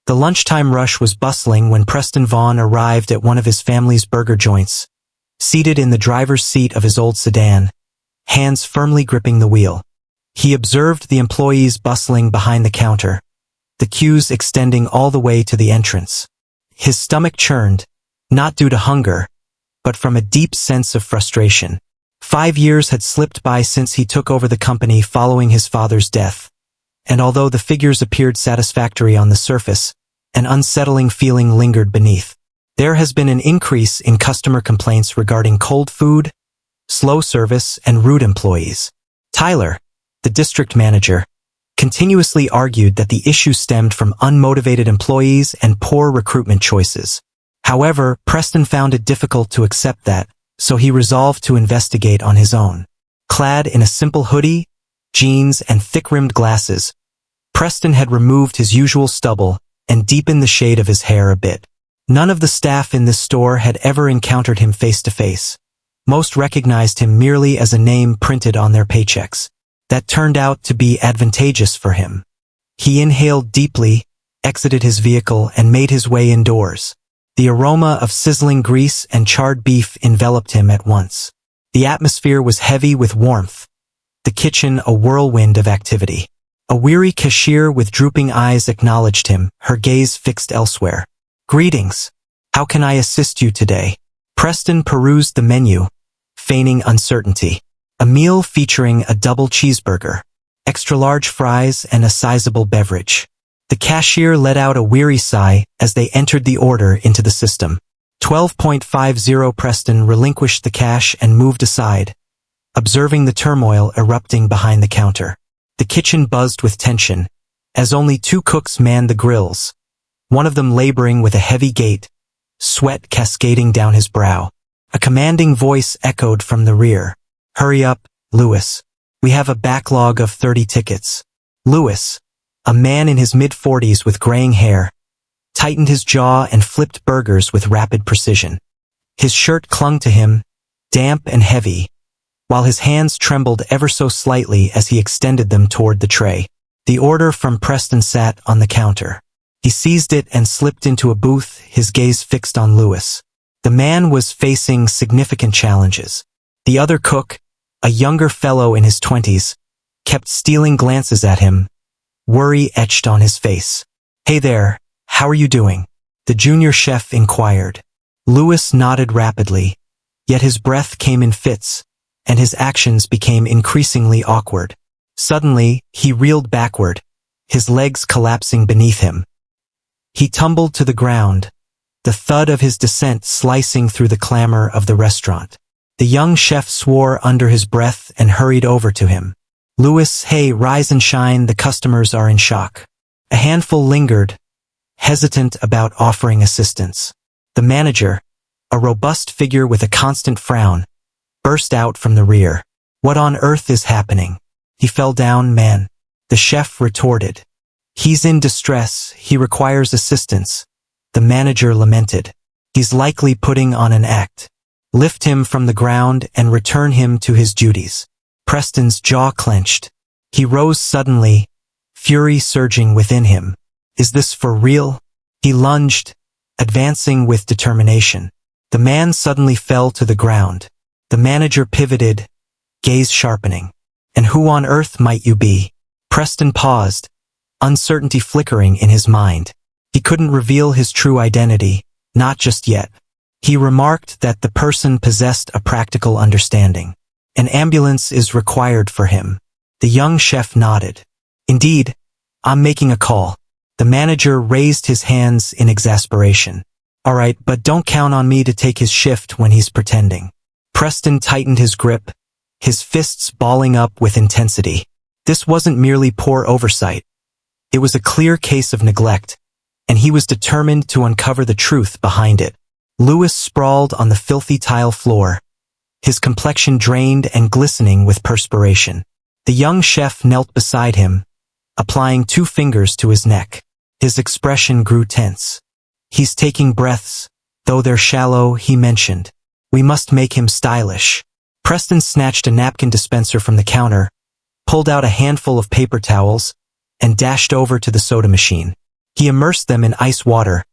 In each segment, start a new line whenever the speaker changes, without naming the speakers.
The lunchtime rush was bustling when Preston Vaughn arrived at one of his family's burger joints, seated in the driver's seat of his old sedan, hands firmly gripping the wheel. He observed the employees bustling behind the counter, the queues extending all the way to the entrance. His stomach churned, not due to hunger, but from a deep sense of frustration. 5 years had slipped by since he took over the company following his father's death, and although the figures appeared satisfactory on the surface, an unsettling feeling lingered beneath. There has been an increase in customer complaints regarding cold food, slow service, and rude employees. Tyler, the district manager, continuously argued that the issue stemmed from unmotivated employees and poor recruitment choices. However, Preston found it difficult to accept that, so he resolved to investigate on his own. Clad in a simple hoodie, jeans, and thick-rimmed glasses, Preston had removed his usual stubble and deepened the shade of his hair a bit. None of the staff in this store had ever encountered him face-to-face. Most recognized him merely as a name printed on their paychecks. That turned out to be advantageous for him. He inhaled deeply, exited his vehicle, and made his way indoors. The aroma of sizzling grease and charred beef enveloped him at once. The atmosphere was heavy with warmth, the kitchen a whirlwind of activity. A weary cashier with drooping eyes acknowledged him, her gaze fixed elsewhere. "Greetings. How can I assist you today?" Preston perused the menu, feigning uncertainty. A meal featuring a double cheeseburger, extra-large fries, and a sizable beverage. The cashier let out a weary sigh as they entered the order into the system. 12.50. Preston relinquished the cash and moved aside, observing the turmoil erupting behind the counter. The kitchen buzzed with tension, as only 2 cooks manned the grills, one of them laboring with a heavy gait, sweat cascading down his brow. A commanding voice echoed from the rear. "Hurry up, Lewis. We have a backlog of 30 tickets." Lewis, a man in his mid-40s with graying hair, tightened his jaw and flipped burgers with rapid precision. His shirt clung to him, damp and heavy, while his hands trembled ever so slightly as he extended them toward the tray. The order from Preston sat on the counter. He seized it and slipped into a booth, his gaze fixed on Lewis. The man was facing significant challenges. The other cook, a younger fellow in his 20s, kept stealing glances at him, worry etched on his face. "Hey there, how are you doing?" the junior chef inquired. Lewis nodded rapidly, yet his breath came in fits, and his actions became increasingly awkward. Suddenly, he reeled backward, his legs collapsing beneath him. He tumbled to the ground, the thud of his descent slicing through the clamor of the restaurant. The young chef swore under his breath and hurried over to him. "Lewis, hey, rise and shine, the customers are in shock." A handful lingered, hesitant about offering assistance. The manager, a robust figure with a constant frown, burst out from the rear. "What on earth is happening?" "He fell down, man," the chef retorted. "He's in distress, he requires assistance," the manager lamented. "He's likely putting on an act. Lift him from the ground and return him to his duties." Preston's jaw clenched. He rose suddenly, fury surging within him. "Is this for real?" He lunged, advancing with determination. The man suddenly fell to the ground. The manager pivoted, gaze sharpening. "And who on earth might you be?" Preston paused, uncertainty flickering in his mind. He couldn't reveal his true identity, not just yet. He remarked that the person possessed a practical understanding. "An ambulance is required for him." The young chef nodded. "Indeed, I'm making a call." The manager raised his hands in exasperation. "All right, but don't count on me to take his shift when he's pretending." Preston tightened his grip, his fists balling up with intensity. This wasn't merely poor oversight. It was a clear case of neglect, and he was determined to uncover the truth behind it. Lewis sprawled on the filthy tile floor, his complexion drained and glistening with perspiration. The young chef knelt beside him, applying 2 fingers to his neck. His expression grew tense. "He's taking breaths, though they're shallow," he mentioned. "We must make him stylish." Preston snatched a napkin dispenser from the counter, pulled out a handful of paper towels, and dashed over to the soda machine. He immersed them in ice water,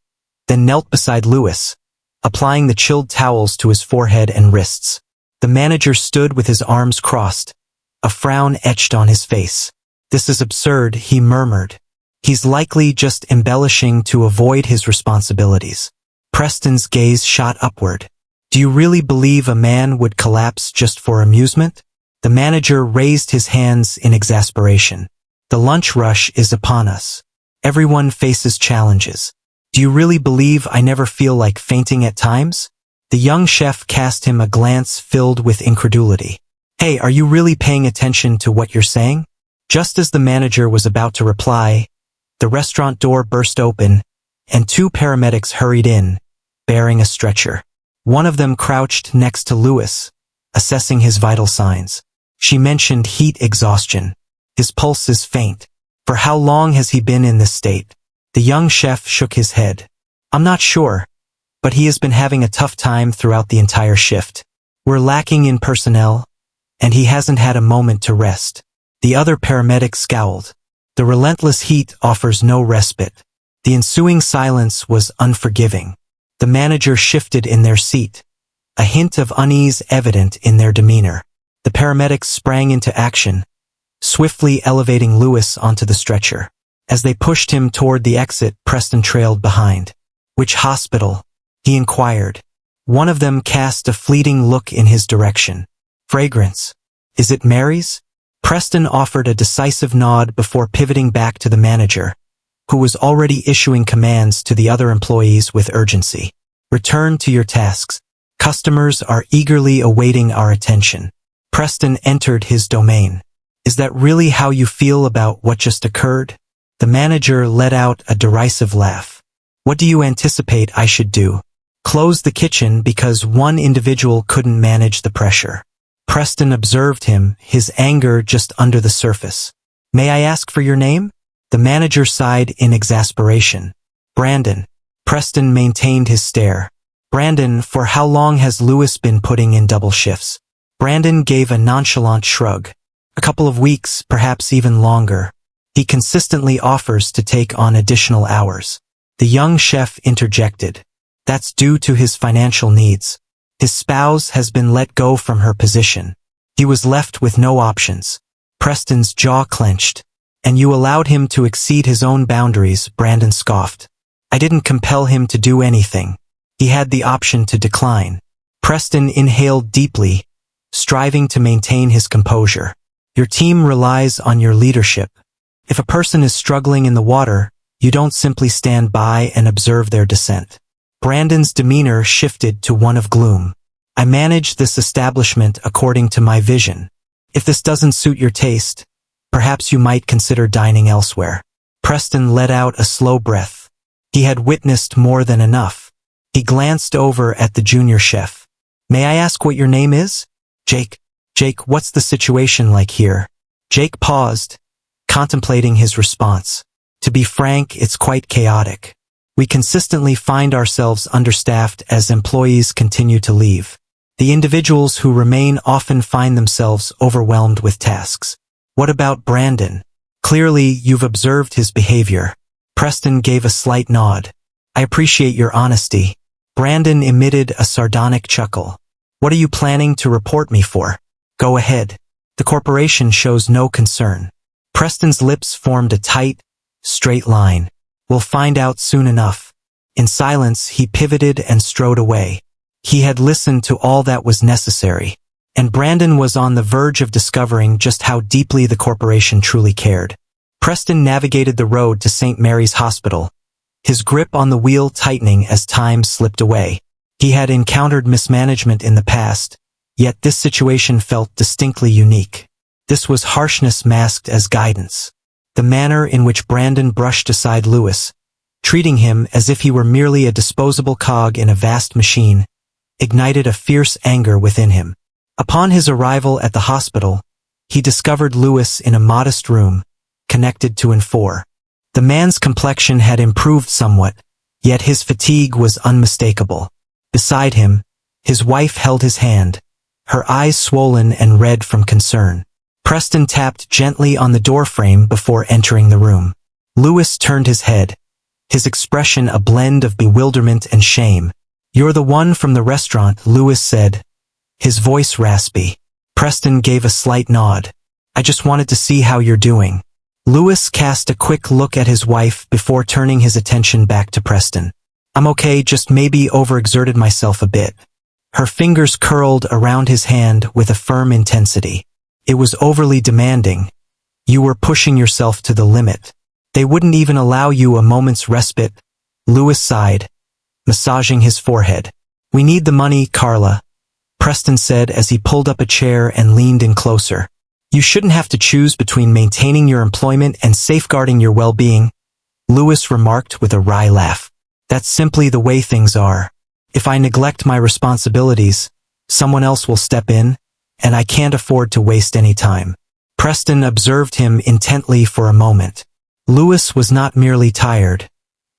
then knelt beside Lewis, applying the chilled towels to his forehead and wrists. The manager stood with his arms crossed, a frown etched on his face. "This is absurd," he murmured. "He's likely just embellishing to avoid his responsibilities." Preston's gaze shot upward. "Do you really believe a man would collapse just for amusement?" The manager raised his hands in exasperation. "The lunch rush is upon us. Everyone faces challenges. Do you really believe I never feel like fainting at times?" The young chef cast him a glance filled with incredulity. "Hey, are you really paying attention to what you're saying?" Just as the manager was about to reply, the restaurant door burst open, and two paramedics hurried in, bearing a stretcher. One of them crouched next to Lewis, assessing his vital signs. She mentioned heat exhaustion. "His pulse is faint. For how long has he been in this state?" The young chef shook his head. "I'm not sure, but he has been having a tough time throughout the entire shift. We're lacking in personnel, and he hasn't had a moment to rest." The other paramedic scowled. The relentless heat offers no respite. The ensuing silence was unforgiving. The manager shifted in their seat, a hint of unease evident in their demeanor. The paramedics sprang into action, swiftly elevating Lewis onto the stretcher. As they pushed him toward the exit, Preston trailed behind. "Which hospital?" he inquired. One of them cast a fleeting look in his direction. "Fragrance. Is it Mary's?" Preston offered a decisive nod before pivoting back to the manager, who was already issuing commands to the other employees with urgency. "Return to your tasks. Customers are eagerly awaiting our attention." Preston entered his domain. "Is that really how you feel about what just occurred?" The manager let out a derisive laugh. "What do you anticipate I should do? Close the kitchen because one individual couldn't manage the pressure?" Preston observed him, his anger just under the surface. "May I ask for your name?" The manager sighed in exasperation. "Brandon." Preston maintained his stare. "Brandon, for how long has Lewis been putting in double shifts?" Brandon gave a nonchalant shrug. "A couple of weeks, perhaps even longer. He consistently offers to take on additional hours." The young chef interjected. "That's due to his financial needs. His spouse has been let go from her position. He was left with no options." Preston's jaw clenched. "And you allowed him to exceed his own boundaries," Brandon scoffed. "I didn't compel him to do anything. He had the option to decline." Preston inhaled deeply, striving to maintain his composure. "Your team relies on your leadership. If a person is struggling in the water, you don't simply stand by and observe their descent." Brandon's demeanor shifted to one of gloom. "I manage this establishment according to my vision. If this doesn't suit your taste, perhaps you might consider dining elsewhere." Preston let out a slow breath. He had witnessed more than enough. He glanced over at the junior chef. "May I ask what your name is?" "Jake." "Jake, what's the situation like here?" Jake paused, contemplating his response. "To be frank, it's quite chaotic. We consistently find ourselves understaffed as employees continue to leave. The individuals who remain often find themselves overwhelmed with tasks." "What about Brandon? Clearly, you've observed his behavior." Preston gave a slight nod. "I appreciate your honesty." Brandon emitted a sardonic chuckle. "What are you planning to report me for?" "Go ahead. The corporation shows no concern." Preston's lips formed a tight, straight line. "We'll find out soon enough." In silence, he pivoted and strode away. He had listened to all that was necessary, and Brandon was on the verge of discovering just how deeply the corporation truly cared. Preston navigated the road to St. Mary's Hospital, his grip on the wheel tightening as time slipped away. He had encountered mismanagement in the past, yet this situation felt distinctly unique. This was harshness masked as guidance. The manner in which Brandon brushed aside Lewis, treating him as if he were merely a disposable cog in a vast machine, ignited a fierce anger within him. Upon his arrival at the hospital, he discovered Lewis in a modest room, connected to an 4. The man's complexion had improved somewhat, yet his fatigue was unmistakable. Beside him, his wife held his hand, her eyes swollen and red from concern. Preston tapped gently on the doorframe before entering the room. Lewis turned his head, his expression a blend of bewilderment and shame. "You're the one from the restaurant," Lewis said, his voice raspy. Preston gave a slight nod. "I just wanted to see how you're doing." Lewis cast a quick look at his wife before turning his attention back to Preston. "I'm okay, just maybe overexerted myself a bit." Her fingers curled around his hand with a firm intensity. "It was overly demanding. You were pushing yourself to the limit. They wouldn't even allow you a moment's respite." Lewis sighed, massaging his forehead. "We need the money, Carla," Preston said as he pulled up a chair and leaned in closer. "You shouldn't have to choose between maintaining your employment and safeguarding your well-being," Lewis remarked with a wry laugh. "That's simply the way things are. If I neglect my responsibilities, someone else will step in, and I can't afford to waste any time." Preston observed him intently for a moment. Lewis was not merely tired.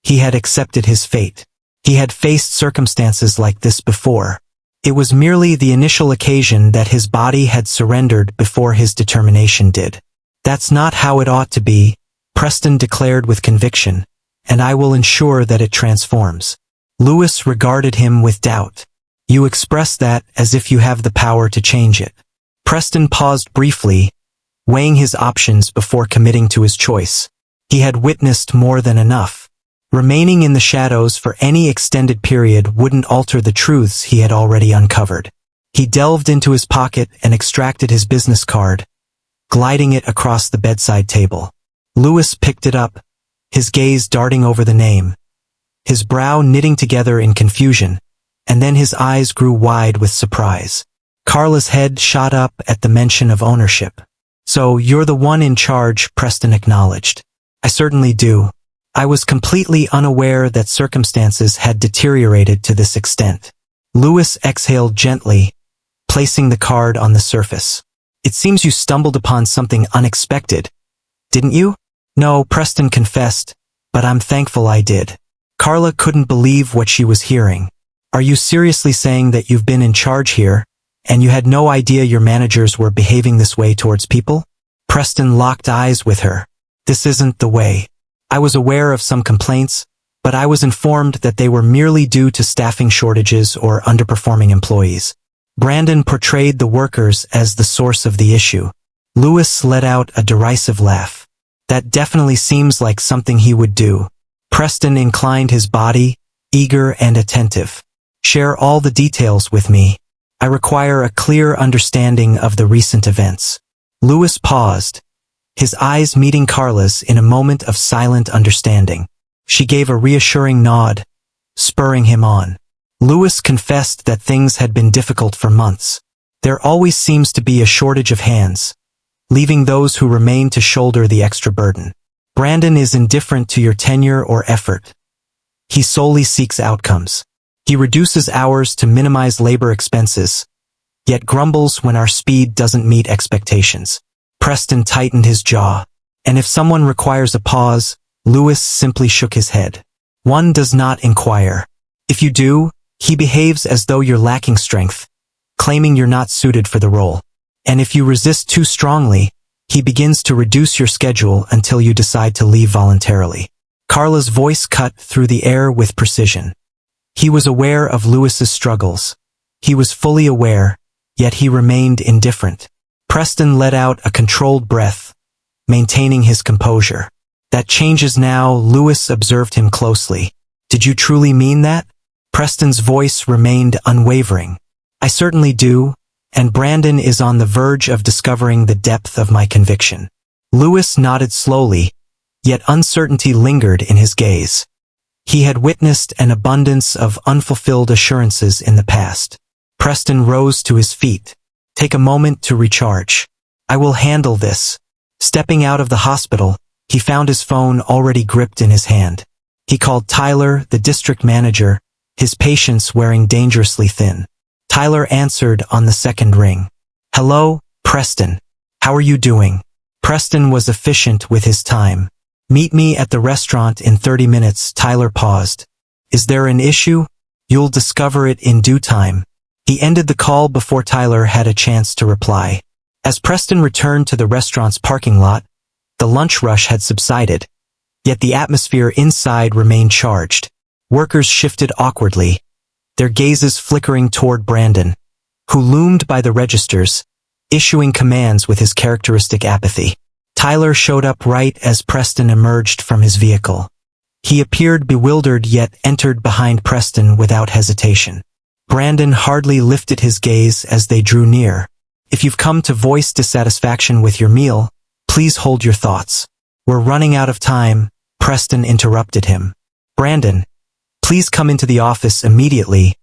He had accepted his fate. He had faced circumstances like this before. It was merely the initial occasion that his body had surrendered before his determination did. "That's not how it ought to be," Preston declared with conviction, "and I will ensure that it transforms." Lewis regarded him with doubt. "You express that as if you have the power to change it." Preston paused briefly, weighing his options before committing to his choice. He had witnessed more than enough. Remaining in the shadows for any extended period wouldn't alter the truths he had already uncovered. He delved into his pocket and extracted his business card, gliding it across the bedside table. Lewis picked it up, his gaze darting over the name, his brow knitting together in confusion, and then his eyes grew wide with surprise. Carla's head shot up at the mention of ownership. "So you're the one in charge," Preston acknowledged. "I certainly do. I was completely unaware that circumstances had deteriorated to this extent." Lewis exhaled gently, placing the card on the surface. "It seems you stumbled upon something unexpected, didn't you?" "No," Preston confessed, "but I'm thankful I did." Carla couldn't believe what she was hearing. "Are you seriously saying that you've been in charge here, and you had no idea your managers were behaving this way towards people?" Preston locked eyes with her. "This isn't the way. I was aware of some complaints, but I was informed that they were merely due to staffing shortages or underperforming employees." Brandon portrayed the workers as the source of the issue. Lewis let out a derisive laugh. "That definitely seems like something he would do." Preston inclined his body, eager and attentive. "Share all the details with me. I require a clear understanding of the recent events." Lewis paused, his eyes meeting Carla's in a moment of silent understanding. She gave a reassuring nod, spurring him on. Lewis confessed that things had been difficult for months. There always seems to be a shortage of hands, leaving those who remain to shoulder the extra burden. "Brandon is indifferent to your tenure or effort. He solely seeks outcomes. He reduces hours to minimize labor expenses, yet grumbles when our speed doesn't meet expectations." Preston tightened his jaw. "And if someone requires a pause," Lewis simply shook his head. "One does not inquire. If you do, he behaves as though you're lacking strength, claiming you're not suited for the role. And if you resist too strongly, he begins to reduce your schedule until you decide to leave voluntarily." Carla's voice cut through the air with precision. He was aware of Lewis's struggles. He was fully aware, yet he remained indifferent. Preston let out a controlled breath, maintaining his composure. "That changes now," Lewis observed him closely. "Did you truly mean that?" Preston's voice remained unwavering. "I certainly do, and Brandon is on the verge of discovering the depth of my conviction." Lewis nodded slowly, yet uncertainty lingered in his gaze. He had witnessed an abundance of unfulfilled assurances in the past. Preston rose to his feet. "Take a moment to recharge. I will handle this." Stepping out of the hospital, he found his phone already gripped in his hand. He called Tyler, the district manager, his patience wearing dangerously thin. Tyler answered on the second ring. "Hello, Preston. How are you doing?" Preston was efficient with his time. "Meet me at the restaurant in 30 minutes, Tyler paused. "Is there an issue?" "You'll discover it in due time." He ended the call before Tyler had a chance to reply. As Preston returned to the restaurant's parking lot, the lunch rush had subsided, Yet the atmosphere inside remained charged. Workers shifted awkwardly, their gazes flickering toward Brandon, who loomed by the registers, issuing commands with his characteristic apathy. Tyler showed up right as Preston emerged from his vehicle. He appeared bewildered yet entered behind Preston without hesitation. Brandon hardly lifted his gaze as they drew near. "If you've come to voice dissatisfaction with your meal, please hold your thoughts. We're running out of time," Preston interrupted him. "Brandon, please come into the office immediately."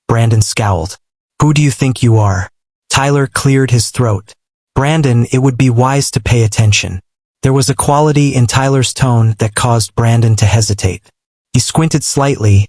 Brandon scowled. "Who do you think you are?" Tyler cleared his throat. "Brandon, it would be wise to pay attention." There was a quality in Tyler's tone that caused Brandon to hesitate. He squinted slightly,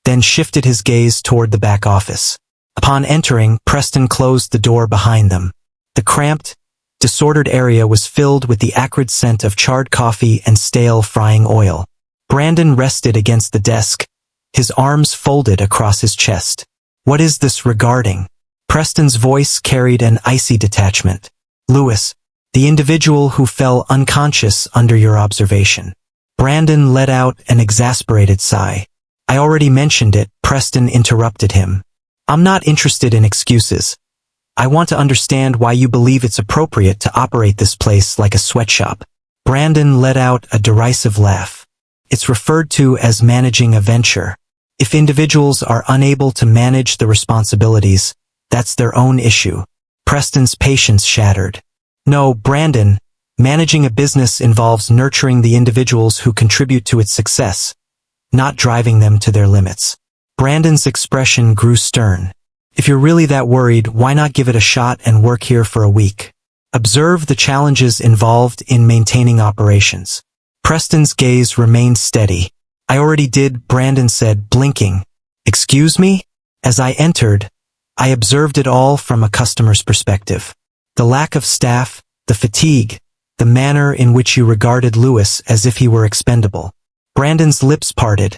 then shifted his gaze toward the back office. Upon entering, Preston closed the door behind them. The cramped, disordered area was filled with the acrid scent of charred coffee and stale frying oil. Brandon rested against the desk, his arms folded across his chest. "What is this regarding?" Preston's voice carried an icy detachment. "Lewis, the individual who fell unconscious under your observation." Brandon let out an exasperated sigh. "I already mentioned it," Preston interrupted him. "I'm not interested in excuses. I want to understand why you believe it's appropriate to operate this place like a sweatshop." Brandon let out a derisive laugh. "It's referred to as managing a venture. If individuals are unable to manage the responsibilities, that's their own issue." Preston's patience shattered. "No, Brandon, managing a business involves nurturing the individuals who contribute to its success, not driving them to their limits." Brandon's expression grew stern. "If you're really that worried, why not give it a shot and work here for a week? Observe the challenges involved in maintaining operations." Preston's gaze remained steady. "I already did," Brandon said, blinking. "Excuse me?" As I entered, I observed it all from a customer's perspective. The lack of staff, the fatigue, the manner in which you regarded Lewis as if he were expendable. Brandon's lips parted,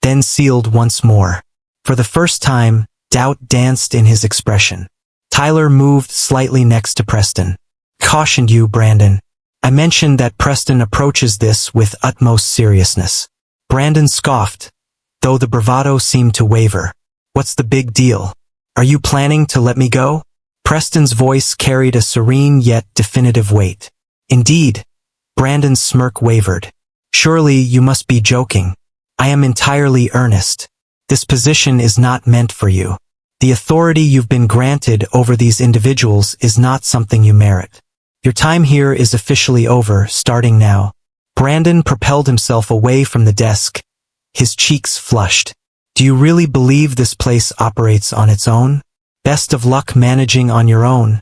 then sealed once more. For the first time, doubt danced in his expression. Tyler moved slightly next to Preston. "Cautioned you, Brandon. I mentioned that Preston approaches this with utmost seriousness." Brandon scoffed, though the bravado seemed to waver. "What's the big deal? Are you planning to let me go?" Preston's voice carried a serene yet definitive weight. "Indeed." Brandon's smirk wavered. "Surely you must be joking. I am entirely earnest. This position is not meant for you. The authority you've been granted over these individuals is not something you merit. Your time here is officially over, starting now." Brandon propelled himself away from the desk, his cheeks flushed. "Do you really believe this place operates on its own? Best of luck managing on your own."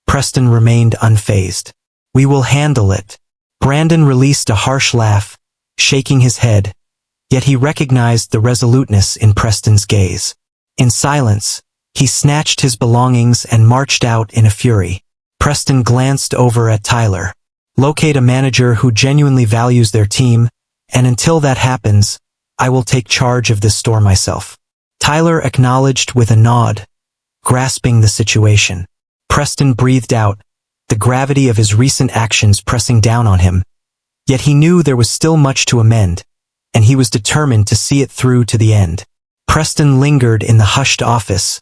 Preston remained unfazed. "We will handle it." Brandon released a harsh laugh, shaking his head, yet he recognized the resoluteness in Preston's gaze. In silence, he snatched his belongings and marched out in a fury. Preston glanced over at Tyler. "Locate a manager who genuinely values their team, and until that happens, I will take charge of this store myself." Tyler acknowledged with a nod, grasping the situation. Preston breathed out, the gravity of his recent actions pressing down on him. Yet he knew there was still much to amend, and he was determined to see it through to the end. Preston lingered in the hushed office,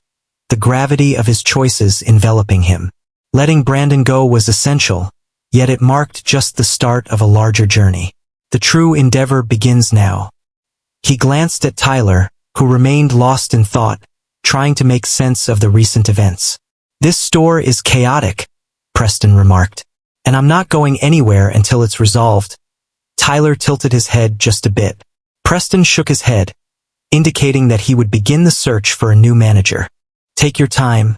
the gravity of his choices enveloping him. Letting Brandon go was essential, yet it marked just the start of a larger journey. The true endeavor begins now. He glanced at Tyler, who remained lost in thought, trying to make sense of the recent events. "This store is chaotic," Preston remarked, "and I'm not going anywhere until it's resolved." Tyler tilted his head just a bit. Preston shook his head, indicating that he would begin the search for a new manager. "Take your time.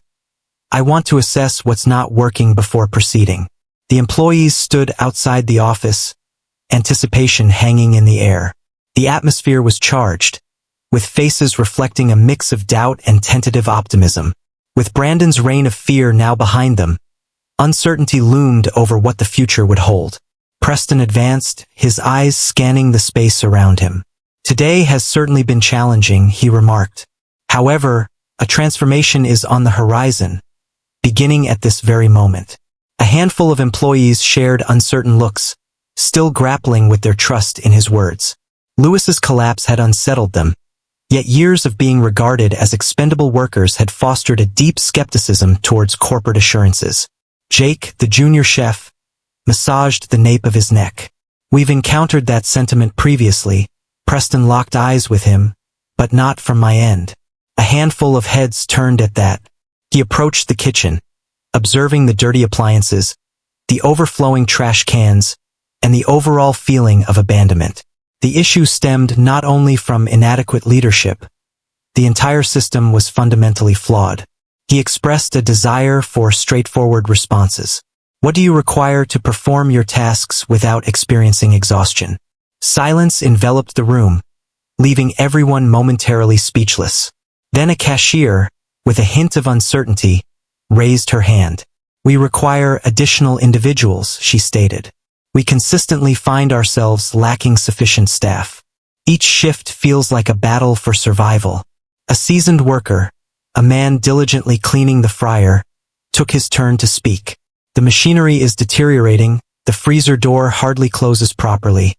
I want to assess what's not working before proceeding." The employees stood outside the office, anticipation hanging in the air. The atmosphere was charged, with faces reflecting a mix of doubt and tentative optimism. With Brandon's reign of fear now behind them, uncertainty loomed over what the future would hold. Preston advanced, his eyes scanning the space around him. "Today has certainly been challenging," he remarked. "However, a transformation is on the horizon, beginning at this very moment." A handful of employees shared uncertain looks, still grappling with their trust in his words. Lewis's collapse had unsettled them, yet years of being regarded as expendable workers had fostered a deep skepticism towards corporate assurances. Jake, the junior chef, massaged the nape of his neck. We've encountered that sentiment previously. Preston locked eyes with him, but not from my end. A handful of heads turned at that. He approached the kitchen, observing the dirty appliances, the overflowing trash cans, and the overall feeling of abandonment. The issue stemmed not only from inadequate leadership. The entire system was fundamentally flawed. He expressed a desire for straightforward responses. What do you require to perform your tasks without experiencing exhaustion? Silence enveloped the room, leaving everyone momentarily speechless. Then a cashier, with a hint of uncertainty, raised her hand. We require additional individuals, she stated. We consistently find ourselves lacking sufficient staff. Each shift feels like a battle for survival. A seasoned worker, a man diligently cleaning the fryer, took his turn to speak. The machinery is deteriorating, the freezer door hardly closes properly,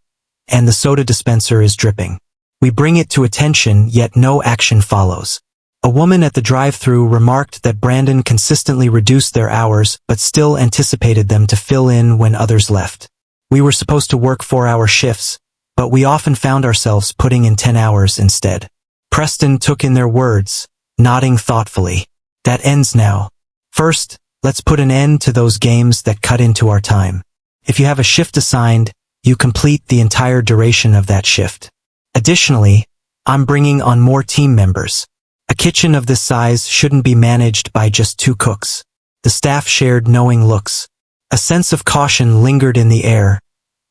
and the soda dispenser is dripping. We bring it to attention, yet no action follows. A woman at the drive-thru remarked that Brandon consistently reduced their hours but still anticipated them to fill in when others left. We were supposed to work 4-hour shifts, but we often found ourselves putting in 10 hours instead. Preston took in their words, nodding thoughtfully. That ends now. First, let's put an end to those games that cut into our time. If you have a shift assigned, you complete the entire duration of that shift. Additionally, I'm bringing on more team members. A kitchen of this size shouldn't be managed by just 2 cooks. The staff shared knowing looks. A sense of caution lingered in the air,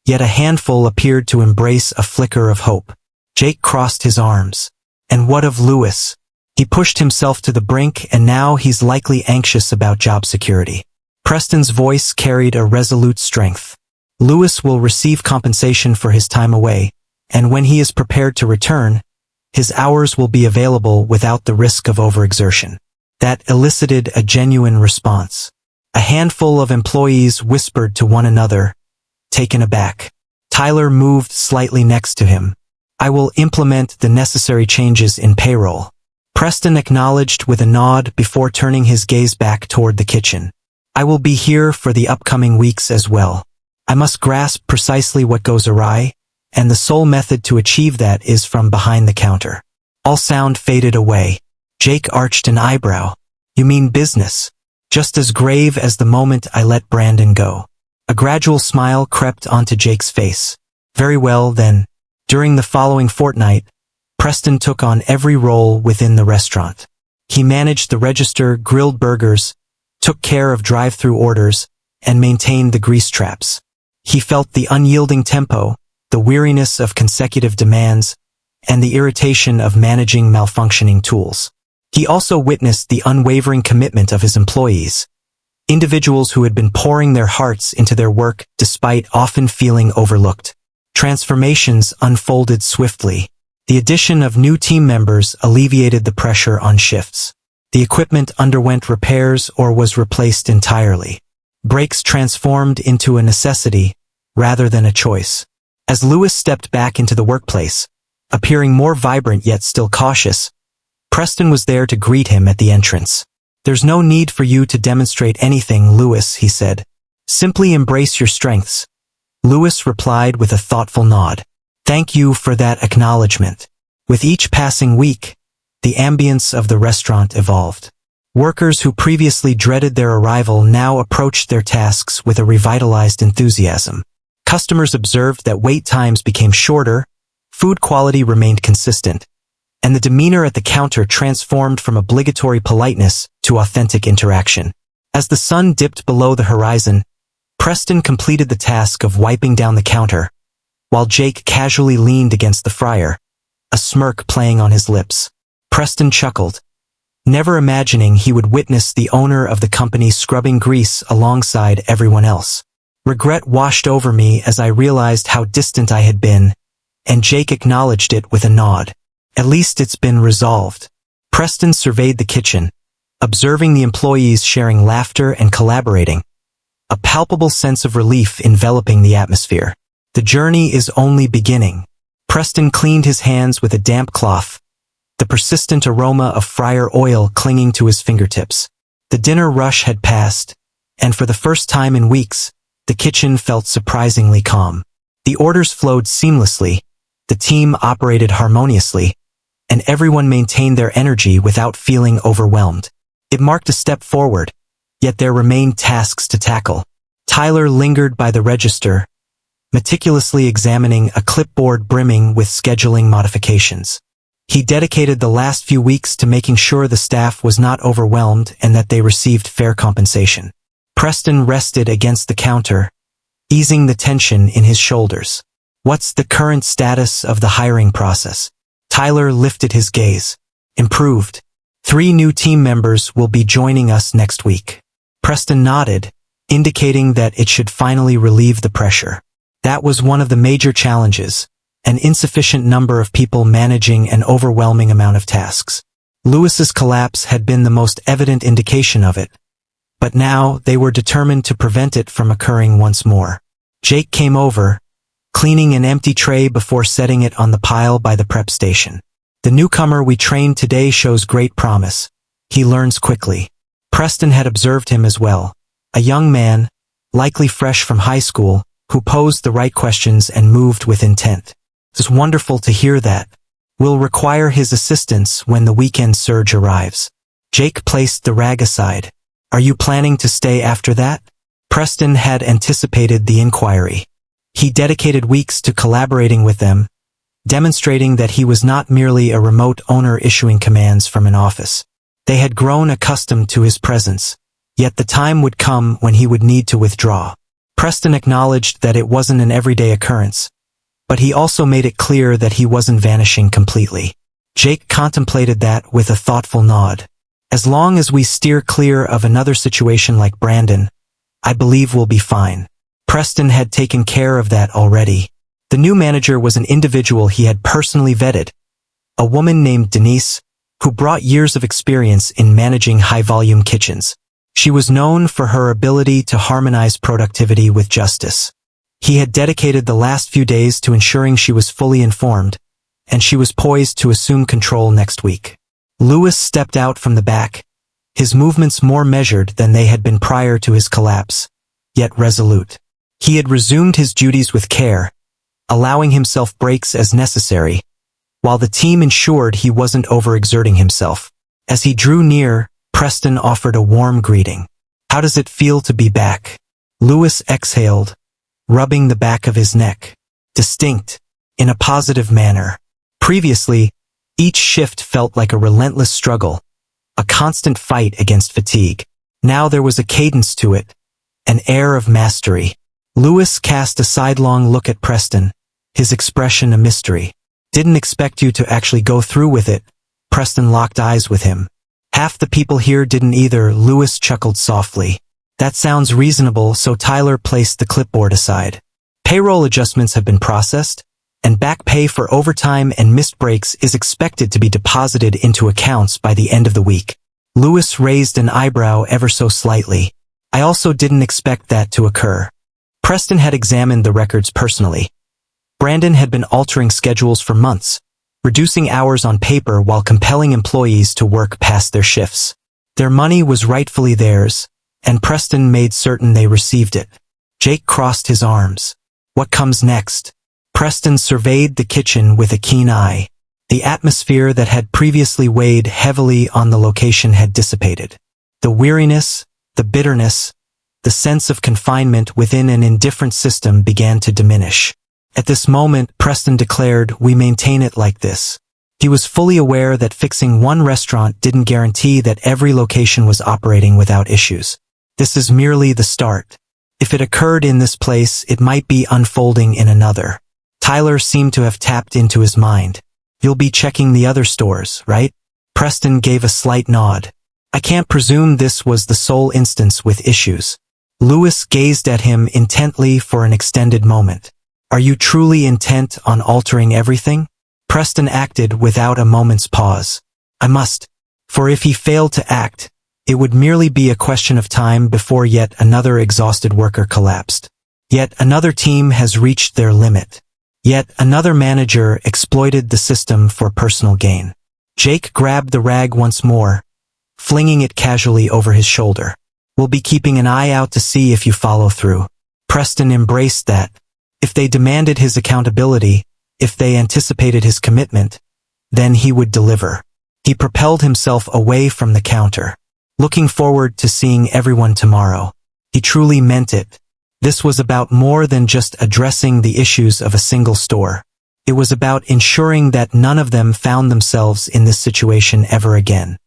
yet a handful appeared to embrace a flicker of hope. Jake crossed his arms. And what of Lewis? He pushed himself to the brink, and now he's likely anxious about job security. Preston's voice carried a resolute strength. Lewis will receive compensation for his time away, and when he is prepared to return, his hours will be available without the risk of overexertion. That elicited a genuine response. A handful of employees whispered to one another, taken aback. Tyler moved slightly next to him. I will implement the necessary changes in payroll. Preston acknowledged with a nod before turning his gaze back toward the kitchen. I will be here for the upcoming weeks as well. I must grasp precisely what goes awry, and the sole method to achieve that is from behind the counter. All sound faded away. Jake arched an eyebrow. You mean business? Just as grave as the moment I let Brandon go. A gradual smile crept onto Jake's face. Very well, then. During the following fortnight, Preston took on every role within the restaurant. He managed the register, grilled burgers, took care of drive-through orders, and maintained the grease traps. He felt the unyielding tempo, the weariness of consecutive demands, and the irritation of managing malfunctioning tools. He also witnessed the unwavering commitment of his employees, individuals who had been pouring their hearts into their work despite often feeling overlooked. Transformations unfolded swiftly. The addition of new team members alleviated the pressure on shifts. The equipment underwent repairs or was replaced entirely. Breaks transformed into a necessity rather than a choice. As Lewis stepped back into the workplace, appearing more vibrant yet still cautious, Preston was there to greet him at the entrance. There's no need for you to demonstrate anything, Lewis, he said. Simply embrace your strengths. Lewis replied with a thoughtful nod. Thank you for that acknowledgement. With each passing week, the ambience of the restaurant evolved. Workers who previously dreaded their arrival now approached their tasks with a revitalized enthusiasm. Customers observed that wait times became shorter, food quality remained consistent, and the demeanor at the counter transformed from obligatory politeness to authentic interaction. As the sun dipped below the horizon, Preston completed the task of wiping down the counter, while Jake casually leaned against the fryer, a smirk playing on his lips. Preston chuckled, never imagining he would witness the owner of the company scrubbing grease alongside everyone else. Regret washed over me as I realized how distant I had been, and Jake acknowledged it with a nod. At least it's been resolved. Preston surveyed the kitchen, observing the employees sharing laughter and collaborating, a palpable sense of relief enveloping the atmosphere. The journey is only beginning. Preston cleaned his hands with a damp cloth, the persistent aroma of fryer oil clinging to his fingertips. The dinner rush had passed, and for the first time in weeks, the kitchen felt surprisingly calm. The orders flowed seamlessly, the team operated harmoniously, and everyone maintained their energy without feeling overwhelmed. It marked a step forward, yet there remained tasks to tackle. Tyler lingered by the register, meticulously examining a clipboard brimming with scheduling modifications. He dedicated the last few weeks to making sure the staff was not overwhelmed and that they received fair compensation. Preston rested against the counter, easing the tension in his shoulders. What's the current status of the hiring process? Tyler lifted his gaze. Improved. 3 new team members will be joining us next week. Preston nodded, indicating that it should finally relieve the pressure. That was one of the major challenges, an insufficient number of people managing an overwhelming amount of tasks. Lewis's collapse had been the most evident indication of it, but now they were determined to prevent it from occurring once more. Jake came over, cleaning an empty tray before setting it on the pile by the prep station. The newcomer we trained today shows great promise. He learns quickly. Preston had observed him as well, a young man, likely fresh from high school, who posed the right questions and moved with intent. It's wonderful to hear that. We'll require his assistance when the weekend surge arrives. Jake placed the rag aside. Are you planning to stay after that? Preston had anticipated the inquiry. He dedicated weeks to collaborating with them, demonstrating that he was not merely a remote owner issuing commands from an office. They had grown accustomed to his presence, yet the time would come when he would need to withdraw. Preston acknowledged that it wasn't an everyday occurrence, but he also made it clear that he wasn't vanishing completely. Jake contemplated that with a thoughtful nod. As long as we steer clear of another situation like Brandon, I believe we'll be fine. Preston had taken care of that already. The new manager was an individual he had personally vetted, a woman named Denise, who brought years of experience in managing high-volume kitchens. She was known for her ability to harmonize productivity with justice. He had dedicated the last few days to ensuring she was fully informed, and she was poised to assume control next week. Lewis stepped out from the back, his movements more measured than they had been prior to his collapse, yet resolute. He had resumed his duties with care, allowing himself breaks as necessary, while the team ensured he wasn't overexerting himself. As he drew near, Preston offered a warm greeting. How does it feel to be back? Lewis exhaled, rubbing the back of his neck. Distinct, in a positive manner. Previously, each shift felt like a relentless struggle, a constant fight against fatigue. Now there was a cadence to it, an air of mastery. Lewis cast a sidelong look at Preston, his expression a mystery. Didn't expect you to actually go through with it. Preston locked eyes with him. Half the people here didn't either. Lewis chuckled softly. That sounds reasonable, so Tyler placed the clipboard aside. Payroll adjustments have been processed, and back pay for overtime and missed breaks is expected to be deposited into accounts by the end of the week. Lewis raised an eyebrow ever so slightly. I also didn't expect that to occur. Preston had examined the records personally. Brandon had been altering schedules for months, reducing hours on paper while compelling employees to work past their shifts. Their money was rightfully theirs, and Preston made certain they received it. Jake crossed his arms. What comes next? Preston surveyed the kitchen with a keen eye. The atmosphere that had previously weighed heavily on the location had dissipated. The weariness, the bitterness, the sense of confinement within an indifferent system began to diminish. At this moment, Preston declared, "We maintain it like this." He was fully aware that fixing one restaurant didn't guarantee that every location was operating without issues. This is merely the start. If it occurred in this place, it might be unfolding in another. Tyler seemed to have tapped into his mind. You'll be checking the other stores, right? Preston gave a slight nod. I can't presume this was the sole instance with issues. Lewis gazed at him intently for an extended moment. Are you truly intent on altering everything? Preston acted without a moment's pause. I must. For if he failed to act, it would merely be a question of time before yet another exhausted worker collapsed. Yet another team has reached their limit. Yet another manager exploited the system for personal gain. Jake grabbed the rag once more, flinging it casually over his shoulder. We'll be keeping an eye out to see if you follow through. Preston embraced that. If they demanded his accountability, if they anticipated his commitment, then he would deliver. He propelled himself away from the counter, looking forward to seeing everyone tomorrow. He truly meant it. This was about more than just addressing the issues of a single store. It was about ensuring that none of them found themselves in this situation ever again.